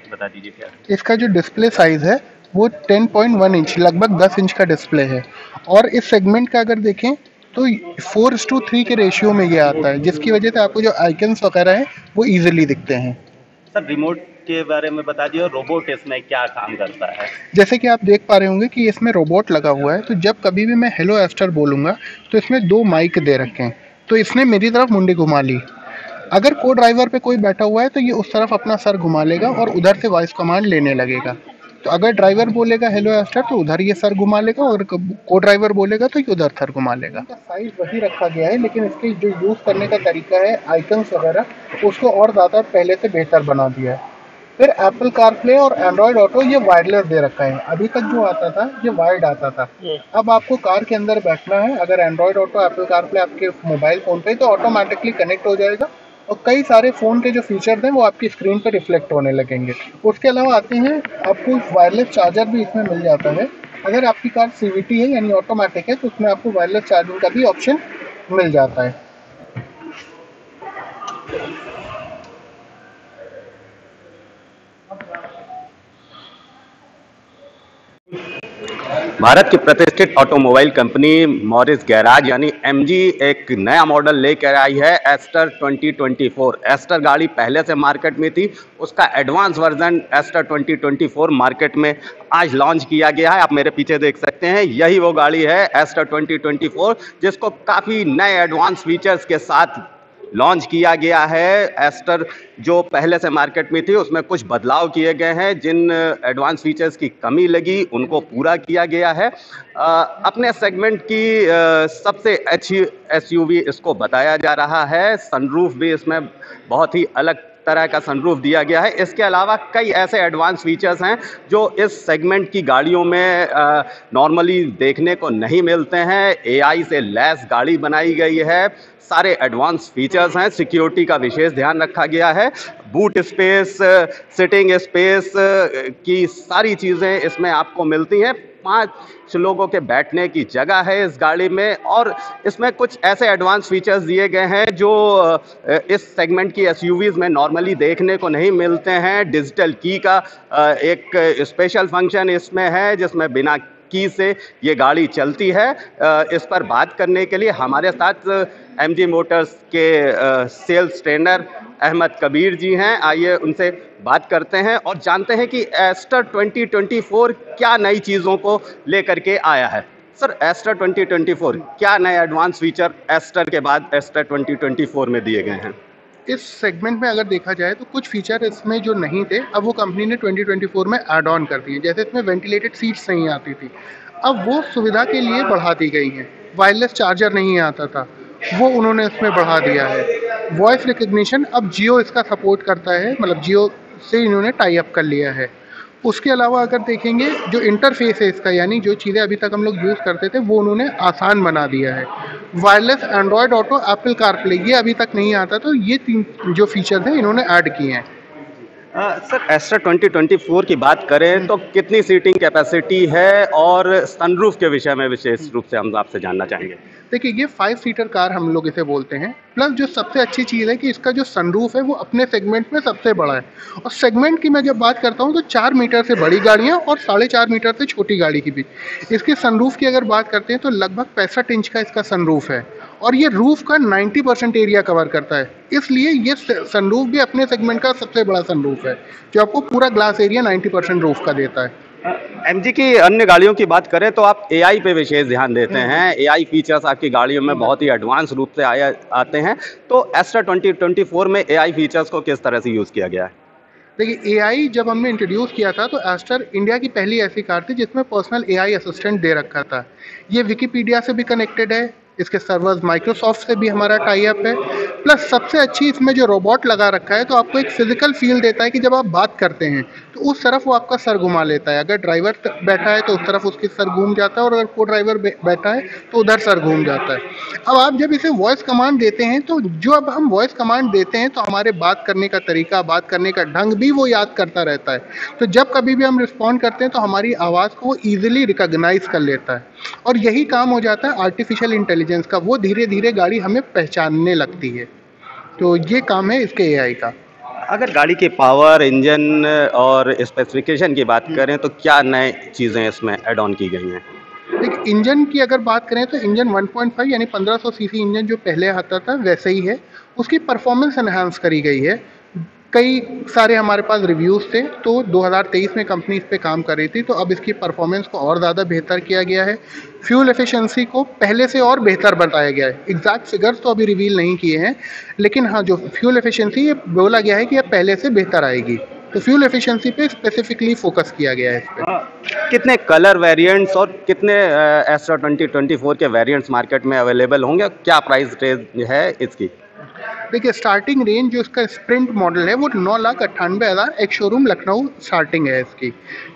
बता दीजिए फिर। इसका जो डिस्प्ले साइज है वो 10.1 इंच, लगभग 10 इंच का डिस्प्ले है। और इस सेगमेंट का अगर देखें तो 4:3 के रेशियो में ये आता है, जिसकी वजह से आपको जो आइकन्स वगैरह हैं वो इजीली दिखते हैं। सर रिमोट के बारे में बता दिए, और रोबोट इसमें क्या काम करता है? जैसे कि आप देख पा रहे होंगे कि इसमें रोबोट लगा हुआ है, तो जब कभी भी मैं हेलो एस्टर बोलूँगा तो इसमें 2 माइक दे रखे हैं, तो इसने मेरी तरफ मुंडी घुमा ली। अगर को ड्राइवर पे कोई बैठा हुआ है तो ये उस तरफ अपना सर घुमा लेगा और उधर से वॉइस कमांड लेने लगेगा। तो अगर ड्राइवर बोलेगा हेलो एस्टर तो उधर ये सर घुमा लेगा, और को ड्राइवर बोलेगा तो ये उधर सर घुमा लेगा। साइज वही रखा गया है, लेकिन इसके जो यूज़ करने का तरीका है, आइकन्स वगैरह, उसको और ज़्यादा पहले से बेहतर बना दिया है। फिर एप्पल कारप्ले और एंड्रॉयड ऑटो ये वायरलेस दे रखा है। अभी तक जो आता था ये वायर्ड आता था। अब आपको कार के अंदर बैठना है, अगर एंड्रॉयड ऑटो एप्पल कारप्ले आपके मोबाइल फ़ोन पे, तो ऑटोमेटिकली कनेक्ट हो जाएगा और कई सारे फ़ोन के जो फीचर्स हैं वो आपकी स्क्रीन पर रिफ्लेक्ट होने लगेंगे। उसके अलावा आते हैं, आपको वायरलेस चार्जर भी इसमें मिल जाता है। अगर आपकी कार सीवीटी है यानी ऑटोमेटिक है तो उसमें आपको वायरलेस चार्जिंग का भी ऑप्शन मिल जाता है। भारत की प्रतिष्ठित ऑटोमोबाइल कंपनी मॉरिस गैराज यानी एमजी एक नया मॉडल लेकर आई है, एस्टर 2024। एस्टर गाड़ी पहले से मार्केट में थी, उसका एडवांस वर्जन एस्टर 2024 मार्केट में आज लॉन्च किया गया है। आप मेरे पीछे देख सकते हैं, यही वो गाड़ी है एस्टर 2024, जिसको काफ़ी नए एडवांस फीचर्स के साथ लॉन्च किया गया है। एस्टर जो पहले से मार्केट में थी उसमें कुछ बदलाव किए गए हैं, जिन एडवांस फीचर्स की कमी लगी उनको पूरा किया गया है। अपने सेगमेंट की सबसे अच्छी एसयूवी इसको बताया जा रहा है। सनरूफ भी इसमें बहुत ही अलग तरह का सनरूफ दिया गया है। इसके अलावा कई ऐसे एडवांस फीचर्स हैं जो इस सेगमेंट की गाड़ियों में नॉर्मली देखने को नहीं मिलते हैं। एआई से लैस गाड़ी बनाई गई है, सारे एडवांस फीचर्स हैं। सिक्योरिटी का विशेष ध्यान रखा गया है। बूट स्पेस, सिटिंग स्पेस की सारी चीज़ें इसमें आपको मिलती हैं। 5 लोगों के बैठने की जगह है इस गाड़ी में, और इसमें कुछ ऐसे एडवांस फीचर्स दिए गए हैं जो इस सेगमेंट की एसयूवीज़ में नॉर्मली देखने को नहीं मिलते हैं। डिजिटल की का एक स्पेशल फंक्शन इसमें है, जिसमें बिना की से ये गाड़ी चलती है। इस पर बात करने के लिए हमारे साथ एमजी मोटर्स के सेल्स ट्रेनर अहमद कबीर जी हैं। आइए उनसे बात करते हैं और जानते हैं कि एस्टर 2024 क्या नई चीज़ों को लेकर के आया है। सर, एस्टर 2024 क्या नए एडवांस फीचर एस्टर के बाद एस्टर 2024 में दिए गए हैं? इस सेगमेंट में अगर देखा जाए तो कुछ फीचर इसमें जो नहीं थे, अब वो कंपनी ने 2024 में ऐड ऑन कर दिए। जैसे इसमें वेंटिलेटेड सीट्स नहीं आती थी, अब वो सुविधा के लिए बढ़ा दी गई हैं। वायरलेस चार्जर नहीं आता था, वो उन्होंने इसमें बढ़ा दिया है। वॉइस रिकग्निशन अब जियो इसका सपोर्ट करता है, मतलब जियो से इन्होंने टाई अप कर लिया है। उसके अलावा अगर देखेंगे, जो इंटरफेस है इसका, यानी जो चीज़ें अभी तक हम लोग यूज़ करते थे वो उन्होंने आसान बना दिया है। Wireless Android auto, Apple CarPlay, ये अभी तक नहीं आता, तो ये 3 जो फीचर्स हैं इन्होंने ऐड किए हैं। सर, एस्टर 2024 की बात करें तो कितनी सीटिंग कैपेसिटी है, और सनरूफ के विषय में विशेष रूप से हम आपसे जानना चाहेंगे। देखिए, ये 5 सीटर कार हम लोग इसे बोलते हैं। प्लस जो सबसे अच्छी चीज़ है कि इसका जो सनरूफ है वो अपने सेगमेंट में सबसे बड़ा है। और सेगमेंट की मैं जब बात करता हूँ तो 4 मीटर से बड़ी गाड़ियाँ और 4.5 मीटर से छोटी गाड़ी की बीच इसके सनरूफ की अगर बात करते हैं तो लगभग 65 इंच का इसका सनरूफ है, और ये रूफ का 90% एरिया कवर करता है। इसलिए ये सनरूफ भी अपने सेगमेंट का सबसे बड़ा सनरूफ है, जो आपको पूरा ग्लास एरिया 90% रूफ का देता है। एमजी की अन्य गाड़ियों की बात करें तो आप एआई पे विशेष ध्यान देते हैं। एआई फीचर्स आपकी गाड़ियों में बहुत ही एडवांस रूप से आते हैं, तो एस्टर 2024 में एआई फीचर्स को किस तरह से यूज़ किया गया है? देखिए, एआई जब हमने इंट्रोड्यूस किया था तो एस्टर इंडिया की पहली ऐसी कार थी जिसमें पर्सनल एआई असिस्टेंट दे रखा था। ये विकिपीडिया से भी कनेक्टेड है, इसके सर्वर्स माइक्रोसॉफ्ट से भी हमारा टाई अप है। प्लस सबसे अच्छी इसमें जो रोबोट लगा रखा है, तो आपको एक फिजिकल फील देता है कि जब आप बात करते हैं तो उस तरफ वो आपका सर घुमा लेता है। अगर ड्राइवर बैठा है तो उस तरफ उसकी सर घूम जाता है, और अगर को ड्राइवर बैठा है तो उधर सर घूम जाता है। अब आप जब इसे वॉइस कमांड देते हैं तो जो अब हम वॉइस कमांड देते हैं तो हमारे बात करने का तरीका, बात करने का ढंग भी वो याद करता रहता है। तो जब कभी भी हम रिस्पॉन्ड करते हैं तो हमारी आवाज़ को वो ईजिली रिकॉग्नाइज कर लेता है, और यही काम हो जाता है आर्टिफिशियल इंटेलिजेंस का। वो धीरे धीरे गाड़ी हमें पहचानने लगती है। तो ये काम है इसके एआई का। अगर गाड़ी के पावर, इंजन और स्पेसिफिकेशन की बात करें तो क्या नए चीज़ें इसमें ऐड ऑन की गई हैं? देखिए, इंजन की अगर बात करें तो इंजन 1.5 यानी 1500 सीसी इंजन जो पहले आता था वैसे ही है। उसकी परफॉर्मेंस एनहांस करी गई है। कई सारे हमारे पास रिव्यूज़ थे, तो 2023 में कंपनी इस पे काम कर रही थी, तो अब इसकी परफॉर्मेंस को और ज़्यादा बेहतर किया गया है। फ्यूल एफिशिएंसी को पहले से और बेहतर बताया गया है। एग्जैक्ट फिगर्स तो अभी रिवील नहीं किए हैं, लेकिन हाँ, जो फ्यूल एफिशिएंसी ये बोला गया है कि अब पहले से बेहतर आएगी। तो फ्यूल एफिशिएंसी पे स्पेसिफिकली फोकस किया गया है इस पे। कितने कलर वेरिएंट्स और कितने एस्ट्रा 2024 के वेरिएंट्स मार्केट में अवेलेबल होंगे? क्या प्राइस रेंज है इसकी? देखिए, स्टार्टिंग रेंज जो इसका स्प्रिंट मॉडल है वो 9,98,000 एक शोरूम लखनऊ स्टार्टिंग है इसकी।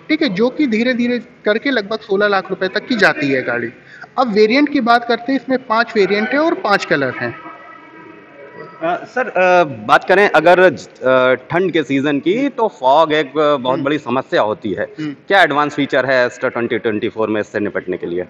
ठीक है, जो कि धीरे धीरे करके लगभग 16 लाख रुपए तक की जाती है गाड़ी। अब वेरिएंट की बात करते हैं, इसमें 5 वेरिएंट है और 5 कलर हैं। सर, बात करें अगर ठंड के सीज़न की तो फॉग एक बहुत बड़ी समस्या होती है। क्या एडवांस फीचर है एस्ट्रा 2024 में इससे निपटने के लिए?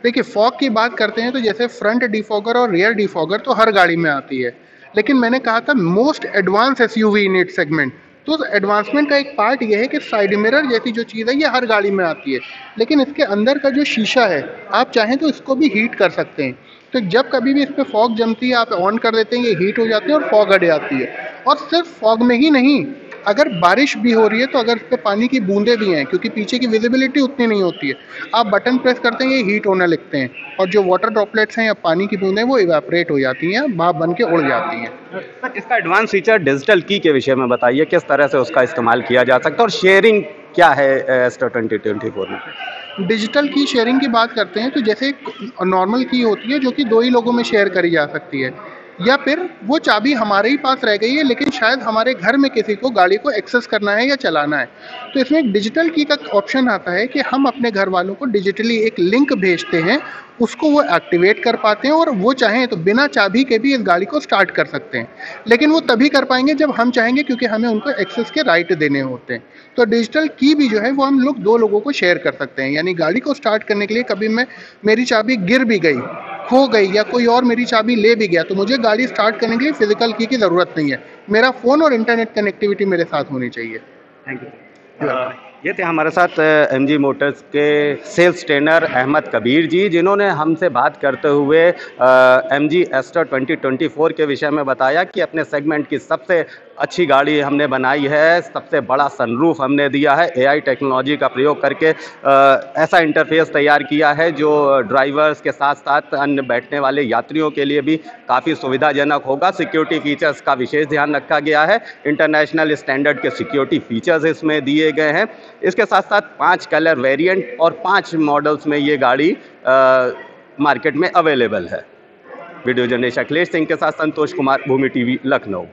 देखिए, फॉग की बात करते हैं तो जैसे फ्रंट डिफॉगर और रियर डिफॉगर तो हर गाड़ी में आती है, लेकिन मैंने कहा था most advance SUV in it segment. तो एडवांसमेंट का एक पार्ट ये है कि साइड मिरर जैसी जो चीज़ है ये हर गाड़ी में आती है, लेकिन इसके अंदर का जो शीशा है आप चाहें तो इसको भी हीट कर सकते हैं। तो जब कभी भी इस पर फॉग जमती है आप ऑन कर देते हैं, ये हीट हो जाती है और फॉग हट जाती है। और सिर्फ फॉग में ही नहीं, अगर बारिश भी हो रही है तो अगर इस पे पानी की बूंदें भी हैं, क्योंकि पीछे की विजिबिलिटी उतनी नहीं होती है, आप बटन प्रेस करते हैं ये हीट होने लगते हैं और जो वाटर ड्रॉपलेट्स हैं या पानी की बूंदें वो इवेपोरेट हो जाती हैं, भाप बन के उड़ जाती हैं। सर, इसका एडवांस फीचर डिजिटल की के विषय में बताइए, किस तरह से उसका इस्तेमाल किया जा सकता है और शेयरिंग क्या है एस्ट्रा 2024 में? डिजिटल की शेयरिंग की बात करते हैं तो जैसे एक नॉर्मल की होती है जो कि 2 ही लोगों में शेयर करी जा सकती है, या फिर वो चाबी हमारे ही पास रह गई है लेकिन शायद हमारे घर में किसी को गाड़ी को एक्सेस करना है या चलाना है, तो इसमें एक डिजिटल की का ऑप्शन आता है कि हम अपने घर वालों को डिजिटली एक लिंक भेजते हैं, उसको वो एक्टिवेट कर पाते हैं और वो चाहें तो बिना चाबी के भी इस गाड़ी को स्टार्ट कर सकते हैं। लेकिन वो तभी कर पाएंगे जब हम चाहेंगे, क्योंकि हमें उनको एक्सेस के राइट देने होते हैं। तो डिजिटल की भी जो है वो हम लोग 2 लोगों को शेयर कर सकते हैं, यानी गाड़ी को स्टार्ट करने के लिए कभी मेरी चाबी गिर भी गई, खो गई या कोई और मेरी चाबी ले भी गया, तो मुझे गाड़ी स्टार्ट करने के लिए फिजिकल की ज़रूरत नहीं है। मेरा फ़ोन और इंटरनेट कनेक्टिविटी मेरे साथ होनी चाहिए। Thank you. ये थे हमारे साथ एमजी मोटर्स के सेल्स ट्रेनर अहमद कबीर जी, जिन्होंने हमसे बात करते हुए एमजी एस्ट्रा 2024 के विषय में बताया कि अपने सेगमेंट की सबसे अच्छी गाड़ी हमने बनाई है, सबसे बड़ा सनरूफ हमने दिया है, एआई टेक्नोलॉजी का प्रयोग करके ऐसा इंटरफेस तैयार किया है जो ड्राइवर्स के साथ साथ अन्य बैठने वाले यात्रियों के लिए भी काफ़ी सुविधाजनक होगा। सिक्योरिटी फीचर्स का विशेष ध्यान रखा गया है, इंटरनेशनल स्टैंडर्ड के सिक्योरिटी फीचर्स इसमें दिए गए हैं। इसके साथ साथ 5 कलर वेरिएंट और 5 मॉडल्स में ये गाड़ी मार्केट में अवेलेबल है। वीडियो जर्नलिस्ट अखिलेश सिंह के साथ संतोष कुमार, भूमि टीवी, लखनऊ।